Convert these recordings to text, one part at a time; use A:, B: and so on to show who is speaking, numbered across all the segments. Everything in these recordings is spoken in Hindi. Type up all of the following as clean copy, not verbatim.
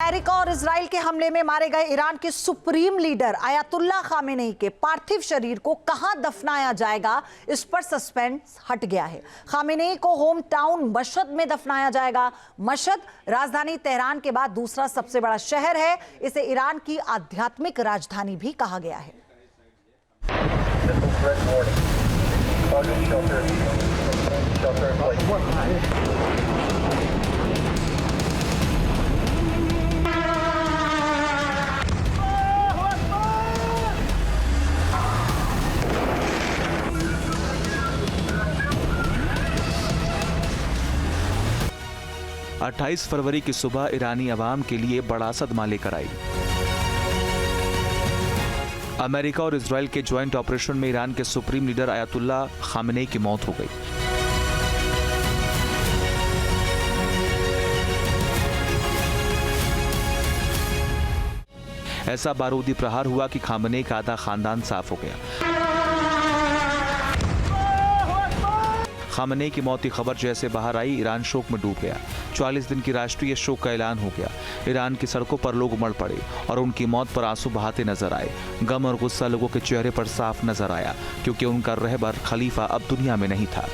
A: अमेरिका और इजराइल के हमले में मारे गए ईरान के सुप्रीम लीडर अयातुल्ला खामेनेई के पार्थिव शरीर को कहां दफनाया जाएगा, इस पर सस्पेंस हट गया है। खामेनेई को होम टाउन मशहद में दफनाया जाएगा। मशहद राजधानी तेहरान के बाद दूसरा सबसे बड़ा शहर है। इसे ईरान की आध्यात्मिक राजधानी भी कहा गया है।
B: 28 फरवरी की सुबह ईरानी अवाम के लिए बड़ा सदमा लेकर आई। अमेरिका और इजराइल के ज्वाइंट ऑपरेशन में ईरान के सुप्रीम लीडर अयातुल्ला खामेनेई की मौत हो गई। ऐसा बारूदी प्रहार हुआ कि खामेनेई का आधा खानदान साफ हो गया। खामेनेई की मौत की खबर जैसे बाहर आई, ईरान शोक में डूब गया। 44 दिन की राष्ट्रीय शोक का ऐलान हो गया। ईरान की सड़कों पर लोग उमड़ पड़े और उनकी मौत पर आंसू बहाते नजर आए। गम और गुस्सा लोगों के चेहरे पर साफ नजर आया, क्योंकि उनका रहबर खलीफा अब दुनिया में नहीं था।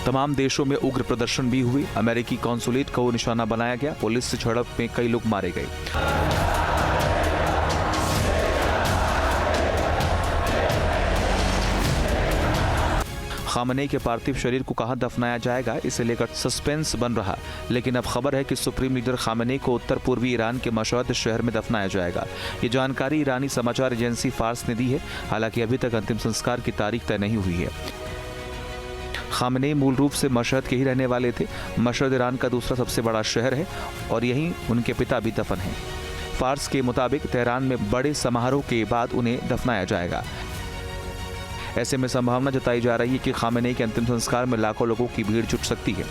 B: तमाम देशों में उग्र प्रदर्शन भी हुए। अमेरिकी कॉन्सुलेट को निशाना बनाया गया। पुलिस से झड़प में कई लोग मारे गए। खामेनेई के पार्थिव शरीर को कहां दफनाया जाएगा, इसे लेकर सस्पेंस बन रहा, लेकिन अब खबर है कि सुप्रीम लीडर खामेनेई को उत्तर पूर्वी ईरान के मशहद शहर में दफनाया जाएगा। ये जानकारी ईरानी समाचार एजेंसी फार्स ने दी है। हालांकि अभी तक अंतिम संस्कार की तारीख तय नहीं हुई है। खामेनेई मूल रूप से मशहद के ही रहने वाले थे। मशहद ईरान का दूसरा सबसे बड़ा शहर है और यहीं उनके पिता भी दफन हैं। फार्स के मुताबिक तेहरान में बड़े समारोह के बाद उन्हें दफनाया जाएगा। ऐसे में संभावना जताई जा रही है कि खामेनेई के अंतिम संस्कार में लाखों लोगों की भीड़ जुट सकती है।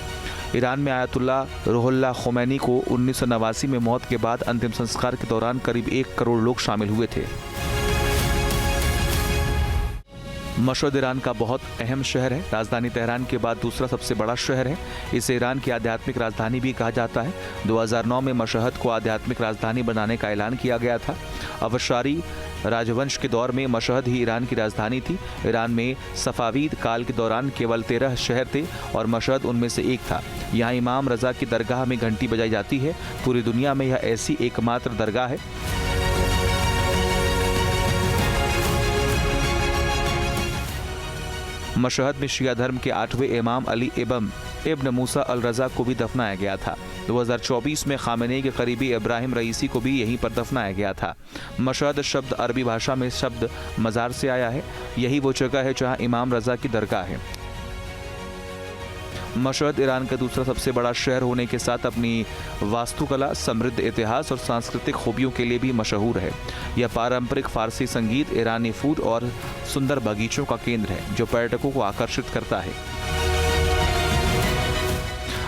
B: ईरान में आयतुल्ला रूहुल्लाह खोमैनी को 1989 में मौत के बाद अंतिम संस्कार के दौरान करीब 1 करोड़ लोग शामिल हुए थे। मशहद ईरान का बहुत अहम शहर है। राजधानी तेहरान के बाद दूसरा सबसे बड़ा शहर है। इसे ईरान की आध्यात्मिक राजधानी भी कहा जाता है। 2009 में मशहद को आध्यात्मिक राजधानी बनाने का ऐलान किया गया था। अवशारी राजवंश के दौर में मशहद ही ईरान की राजधानी थी। ईरान में सफावीद काल के दौरान केवल 13 शहर थे और मशहद उनमें से एक था। यहाँ इमाम रजा की दरगाह में घंटी बजाई जाती है। पूरी दुनिया में यह ऐसी एकमात्र दरगाह है। मशहद में शिया धर्म के 8वें इमाम अली इब्न मूसा अल रजा को भी दफनाया गया था। 2024 में खामेनेई के करीबी इब्राहिम रईसी को भी यहीं पर दफनाया गया था। मशहद शब्द अरबी भाषा में शब्द मज़ार से आया है। यही वो जगह है जहां इमाम रजा की दरगाह है। मशहद ईरान का दूसरा सबसे बड़ा शहर होने के साथ अपनी वास्तुकला, समृद्ध इतिहास और सांस्कृतिक खूबियों के लिए भी मशहूर है। यह पारंपरिक फारसी संगीत, ईरानी फूड और सुंदर बगीचों का केंद्र है, जो पर्यटकों को आकर्षित करता है।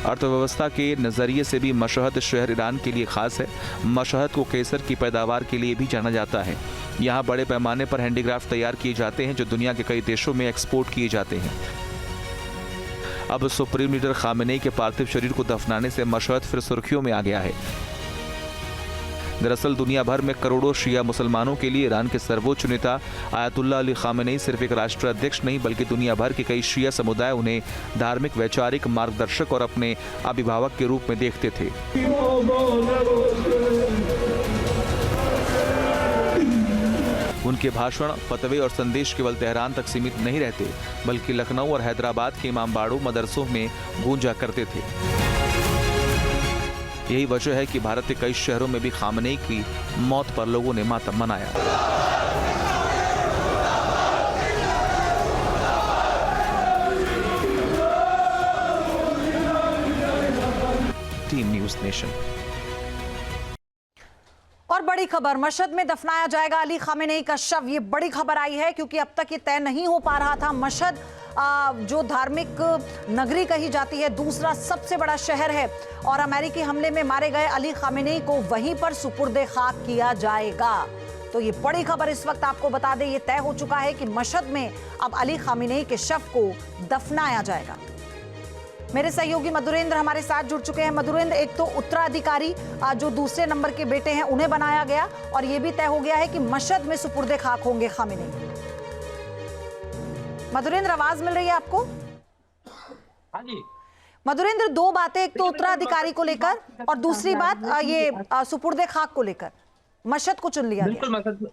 B: अर्थव्यवस्था के नज़रिए से भी मशहद शहर ईरान के लिए खास है। मशहद को केसर की पैदावार के लिए भी जाना जाता है। यहाँ बड़े पैमाने पर हैंडीक्राफ्ट तैयार किए जाते हैं, जो दुनिया के कई देशों में एक्सपोर्ट किए जाते हैं। अब सुप्रीम लीडर खामेनेई के पार्थिव शरीर को दफनाने से मशहद फिर सुर्खियों में आ गया है। दरअसल दुनिया भर में करोड़ों शिया मुसलमानों के लिए ईरान के सर्वोच्च नेता अयातुल्ला अली खामेनेई सिर्फ एक राष्ट्राध्यक्ष नहीं, बल्कि दुनिया भर के कई शिया समुदाय उन्हें धार्मिक, वैचारिक मार्गदर्शक और अपने अभिभावक के रूप में देखते थे। उनके भाषण, फतवे और संदेश केवल तेहरान तक सीमित नहीं रहते, बल्कि लखनऊ और हैदराबाद के इमामबाड़ों, मदरसों में गूंजा करते थे। यही वजह है कि भारत के कई शहरों में भी खामेनेई की मौत पर लोगों ने मातम मनाया। Team news nation.
A: और बड़ी खबर, मशहद में दफनाया जाएगा अली खामेनेई का शव। ये बड़ी खबर आई है क्योंकि अब तक ये तय नहीं हो पा रहा था। मशहद जो धार्मिक नगरी कही जाती है, दूसरा सबसे बड़ा शहर है और अमेरिकी हमले में मारे गए अली खामेनेई को वहीं पर सुपुर्दे खाक किया जाएगा। तो ये बड़ी खबर इस वक्त आपको बता दें, ये तय हो चुका है कि मशहद में अब अली खामेनेई के शव को दफनाया जाएगा। मेरे सहयोगी मधुरेंद्र हमारे साथ जुड़ चुके हैं। मधुरेंद्र, एक तो उत्तराधिकारी जो दूसरे नंबर के बेटे हैं उन्हें बनाया गया और ये भी तय हो गया है कि मशहद में सुपुर्दे खाक होंगे खामेनी। मधुरेंद्र, आवाज मिल रही है आपको?
C: हाँ जी
A: मधुरेंद्र, दो बातें, एक तो उत्तराधिकारी को लेकर और दूसरी बात ये सुपुर्दे खाक को लेकर मशहद को चुन लिया गया।
C: बिल्कुल। मशहद में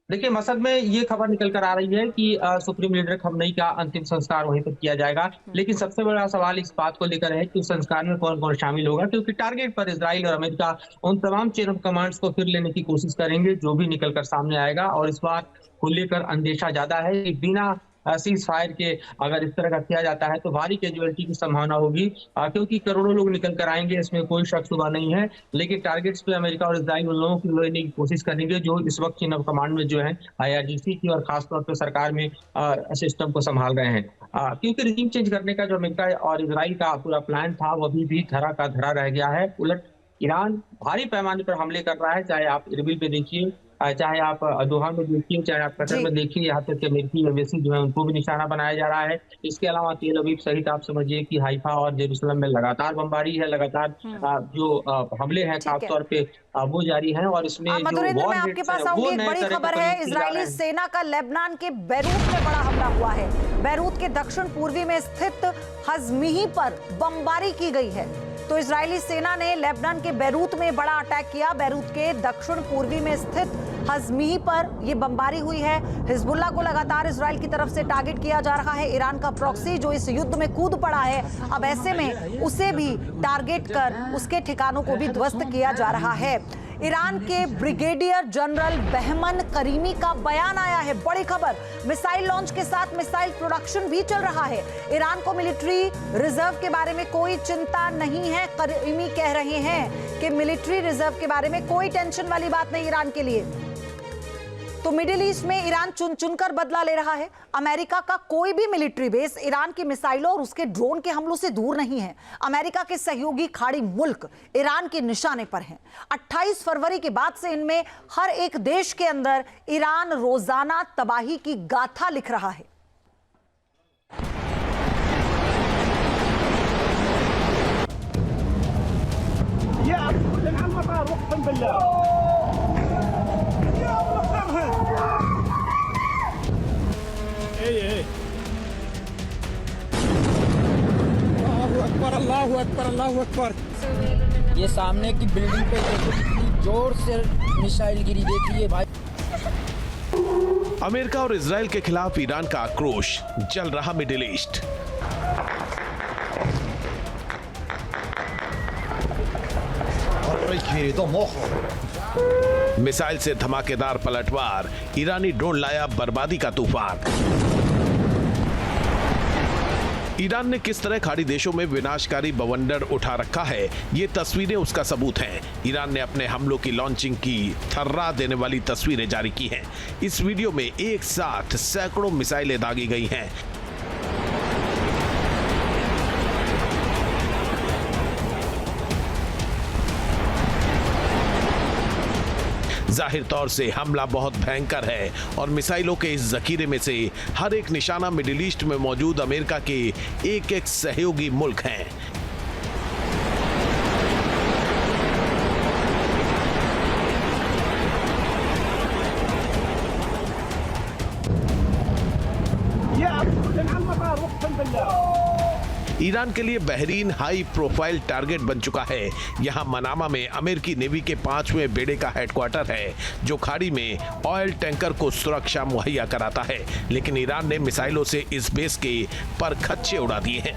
C: देखिए, मशहद में ये खबर निकल कर आ रही है कि सुप्रीम लीडर खamenei का अंतिम संस्कार वहीं पर किया जाएगा। लेकिन सबसे बड़ा सवाल इस बात को लेकर है कि उस संस्कार में कौन कौन शामिल होगा, क्योंकि टारगेट पर इजराइल और अमेरिका उन तमाम चेन ऑफ कमांड्स को फिर लेने की कोशिश करेंगे जो भी निकल कर सामने आएगा। और इस बार को लेकर अंदेशा ज्यादा है कि बिना सीज फायर के अगर इस तरह का किया जाता है तो भारी कैजुअलिटी की संभावना होगी, क्योंकि करोड़ों लोग निकल कर आएंगे, इसमें कोई शक शुबा नहीं है। लेकिन टारगेट्स पे अमेरिका और इजराइल उन लोगों की लेने की कोशिश करेंगे जो इस वक्त चीन ऑफ कमांड में जो है IRGC की और खासतौर पर सरकार में सिस्टम को संभाल रहे हैं। क्योंकि रिजीम चेंज करने का जो अमेरिका और इजराइल का पूरा प्लान था वो अभी भी धरा का धरा रह गया है। उलट ईरान भारी पैमाने पर हमले कर रहा है, चाहे आप इरबिल पे देखिए, चाहे आप दोहा में देखिए, चाहे आप कतर में देखिए, यहाँ तक कि अमेरिकी एम्बेसी जो है उनको भी निशाना बनाया जा रहा है। इसके अलावा तेल अवीव सहित आप समझिए कि हाइफा और जेरूसलम में लगातार बमबारी है, लगातार जो हमले हैं खासतौर पे वो जारी हैं। और इसमें
A: मधुरेंद्र, मैं आपके पास आऊंगी। एक बड़ी खबर है, इजरायली सेना का लेबनान के बैरूत में बड़ा हमला हुआ है। बैरूत के दक्षिण पूर्वी में स्थित हज़मीही पर बमबारी की गई है। तो इजरायली सेना ने लेबनान के बैरूत में बड़ा अटैक किया। बैरूत के दक्षिण पूर्वी में स्थित हज़मीही पर यह बमबारी हुई है। हिजबुल्लाह को लगातार इजराइल की तरफ से टारगेट किया जा रहा है। ईरान का प्रॉक्सी जो इस युद्ध में कूद पड़ा है, अब ऐसे में उसे भी टारगेट कर उसके ठिकानों को भी ध्वस्त किया जा रहा है। ईरान के ब्रिगेडियर जनरल बहमन करीमी का बयान आया है, बड़ी खबर। मिसाइल लॉन्च के साथ मिसाइल प्रोडक्शन भी चल रहा है। ईरान को मिलिट्री रिजर्व के बारे में कोई चिंता नहीं है। करीमी कह रहे हैं कि मिलिट्री रिजर्व के बारे में कोई टेंशन वाली बात नहीं ईरान के लिए। तो मिडिल ईस्ट में ईरान चुन चुनकर बदला ले रहा है। अमेरिका का कोई भी मिलिट्री बेस ईरान की मिसाइलों और उसके ड्रोन के हमलों से दूर नहीं है। अमेरिका के सहयोगी खाड़ी मुल्क ईरान के निशाने पर हैं। 28 फरवरी के बाद से इनमें हर एक देश के अंदर ईरान रोजाना तबाही की गाथा लिख रहा है।
D: अल्लाहू अकबर, अल्लाहू अकबर। ये सामने की बिल्डिंग पे देखो कितनी जोर से मिसाइल गिरी, देखिए भाई।
E: अमेरिका और इजराइल के खिलाफ ईरान का आक्रोश, जल रहा मिडिल ईस्ट। मिसाइल से धमाकेदार पलटवार, ईरानी ड्रोन लाया बर्बादी का तूफान। ईरान ने किस तरह खाड़ी देशों में विनाशकारी बवंडर उठा रखा है, ये तस्वीरें उसका सबूत हैं। ईरान ने अपने हमलों की लॉन्चिंग की थर्रा देने वाली तस्वीरें जारी की हैं। इस वीडियो में एक साथ सैकड़ों मिसाइलें दागी गई हैं। जाहिर तौर से हमला बहुत भयंकर है और मिसाइलों के इस जखीरे में से हर एक निशाना मिडिल ईस्ट में मौजूद अमेरिका के एक एक सहयोगी मुल्क हैं। ईरान के लिए बहरीन हाई प्रोफाइल टारगेट बन चुका है। यहां मनामा में अमेरिकी नेवी के 5वें बेड़े का हेडक्वार्टर है जो खाड़ी में ऑयल टैंकर को सुरक्षा मुहैया कराता है। लेकिन ईरान ने मिसाइलों से इस बेस के परखच्चे उड़ा दिए हैं।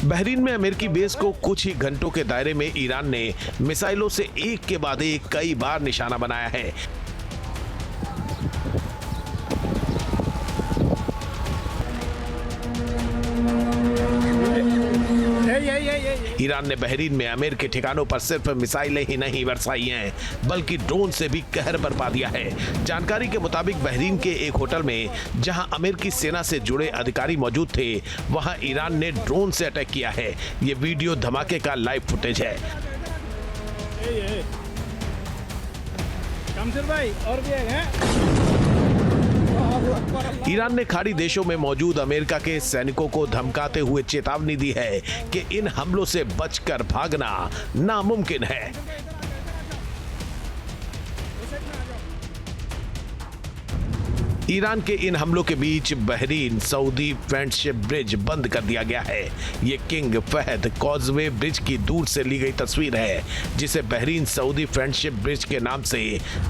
E: बहरीन में अमेरिकी बेस को कुछ ही घंटों के दायरे में ईरान ने मिसाइलों से एक के बाद एक कई बार निशाना बनाया है। ईरान ने बहरीन में अमेरिकी ठिकानों पर सिर्फ मिसाइलें ही नहीं बरसाई हैं, बल्कि ड्रोन से भी कहर बरपा दिया है। जानकारी के मुताबिक बहरीन के एक होटल में जहां अमेरिकी सेना से जुड़े अधिकारी मौजूद थे, वहां ईरान ने ड्रोन से अटैक किया है। ये वीडियो धमाके का लाइव फुटेज है।
F: भाई और भी है।
E: ईरान ने खाड़ी देशों में मौजूद अमेरिका के सैनिकों को धमकाते हुए चेतावनी दी है कि इन हमलों से बचकर भागना नामुमकिन है। ईरान के इन हमलों के बीच बहरीन सऊदी फ्रेंडशिप ब्रिज बंद कर दिया गया है। ये किंग फहद कॉजवे ब्रिज की दूर से ली गई तस्वीर है, जिसे बहरीन सऊदी फ्रेंडशिप ब्रिज के नाम से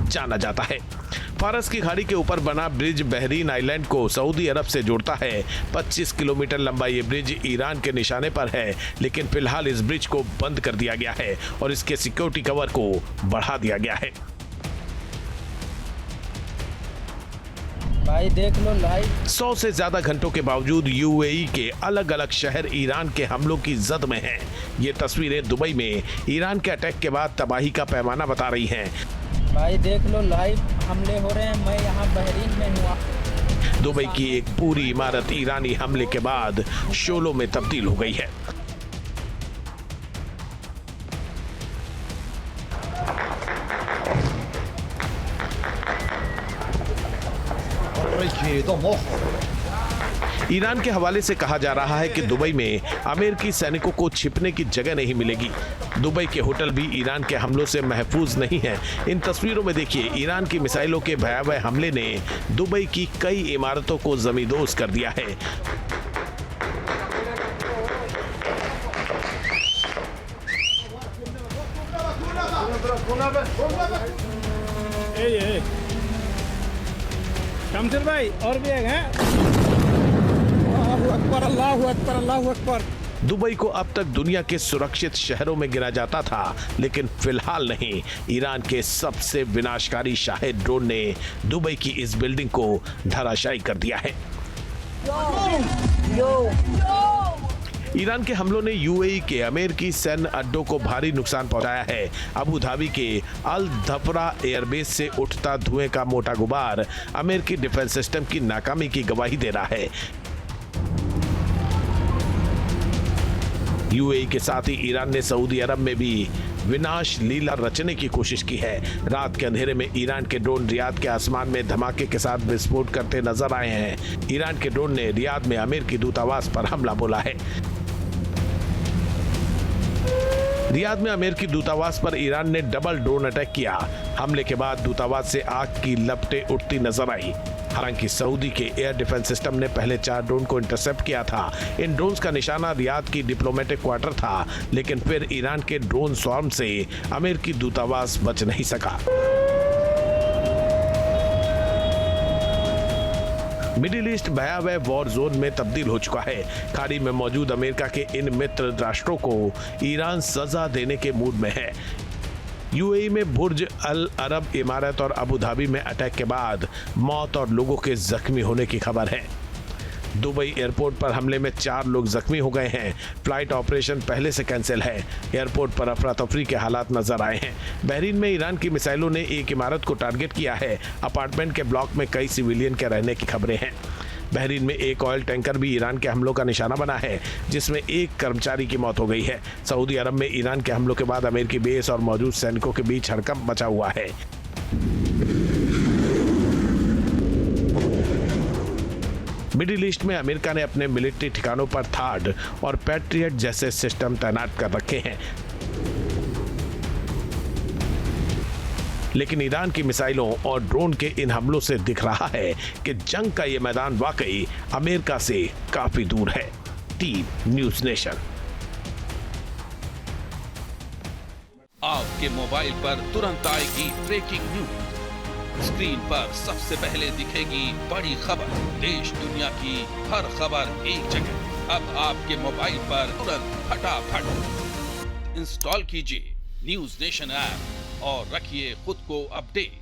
E: जाना जाता है। फारस की खाड़ी के ऊपर बना ब्रिज बहरीन आइलैंड को सऊदी अरब से जोड़ता है। 25 किलोमीटर लंबा ये ब्रिज ईरान के निशाने पर है, लेकिन फिलहाल इस ब्रिज को बंद कर दिया गया है और इसके सिक्योरिटी कवर को बढ़ा दिया गया है।
D: भाई देख लो लाइव।
E: 100 से ज्यादा घंटों के बावजूद यूएई के अलग अलग शहर ईरान के हमलों की जद में हैं। ये तस्वीरें दुबई में ईरान के अटैक के बाद तबाही का पैमाना बता रही हैं।
D: भाई देख लो लाइव हमले हो रहे हैं। मैं यहाँ बहरीन में हुआ।
E: दुबई की एक पूरी इमारत ईरानी हमले के बाद शोलों में तब्दील हो गई है। ईरान के हवाले से कहा जा रहा है कि दुबई में अमेरिकी सैनिकों को छिपने की जगह नहीं मिलेगी। दुबई के होटल भी ईरान के हमलों से महफूज नहीं हैं। इन तस्वीरों में देखिए, ईरान की मिसाइलों के भयावह हमले ने दुबई की कई इमारतों को जमींदोज कर दिया है।
F: शमशेर भाई और भी है। अल्लाहू अकबर अल्लाहू अकबर।
E: दुबई को अब तक दुनिया के सुरक्षित शहरों में गिना जाता था, लेकिन फिलहाल नहीं। ईरान के सबसे विनाशकारी शाहिद ड्रोन ने दुबई की इस बिल्डिंग को धराशायी कर दिया है। ईरान के हमलों ने यूएई के अमेरिकी सैन्य अड्डों को भारी नुकसान पहुंचाया है। अबू धाबी के अल धफरा एयरबेस से उठता धुएं का मोटा गुबार अमेरिकी डिफेंस सिस्टम की नाकामी की गवाही दे रहा है। यूएई के साथ ही ईरान ने सऊदी अरब में भी विनाश लीला रचने की कोशिश की है। रात के अंधेरे में ईरान के ड्रोन रियाद के आसमान में धमाके के साथ विस्फोट करते नजर आए हैं। ईरान के ड्रोन ने रियाद में अमेरिकी दूतावास पर हमला बोला है। रियाद में अमेरिकी दूतावास पर ईरान ने डबल ड्रोन अटैक किया। हमले के बाद दूतावास से आग की लपटें उठती नजर आई। हालांकि सऊदी के एयर डिफेंस सिस्टम ने पहले 4 ड्रोन को इंटरसेप्ट किया था। इन ड्रोन्स का निशाना रियाद की डिप्लोमेटिक क्वार्टर था, लेकिन फिर ईरान के ड्रोन स्वार्म से अमेरिकी दूतावास बच नहीं सका। मिडिल ईस्ट भयावह वॉर जोन में तब्दील हो चुका है। खाड़ी में मौजूद अमेरिका के इन मित्र राष्ट्रों को ईरान सजा देने के मूड में है। यूएई में बुर्ज अल अरब इमारत और अबू धाबी में अटैक के बाद मौत और लोगों के जख्मी होने की खबर है। दुबई एयरपोर्ट पर हमले में 4 लोग जख्मी हो गए हैं। फ्लाइट ऑपरेशन पहले से कैंसिल है। एयरपोर्ट पर अफरा तफरी के हालात नजर आए हैं। बहरीन में ईरान की मिसाइलों ने एक इमारत को टारगेट किया है। अपार्टमेंट के ब्लॉक में कई सिविलियन के रहने की खबरें हैं। बहरीन में एक ऑयल टैंकर भी ईरान के हमलों का निशाना बना है, जिसमें एक कर्मचारी की मौत हो गई है। सऊदी अरब में ईरान के हमलों के बाद अमेरिकी बेस और मौजूद सैनिकों के बीच हड़कंप मचा हुआ है। मिडिल ईस्ट में अमेरिका ने अपने मिलिट्री ठिकानों पर थाड और पैट्रियट जैसे सिस्टम तैनात कर रखे हैं, लेकिन ईरान की मिसाइलों और ड्रोन के इन हमलों से दिख रहा है कि जंग का ये मैदान वाकई अमेरिका से काफी दूर है। Team news nation.
G: आपके मोबाइल पर तुरंत आएगी ब्रेकिंग न्यूज। स्क्रीन पर सबसे पहले दिखेगी बड़ी खबर। देश दुनिया की हर खबर एक जगह। अब आपके मोबाइल पर तुरंत फटाफट इंस्टॉल कीजिए न्यूज़ नेशन ऐप और रखिए खुद को अपडेट।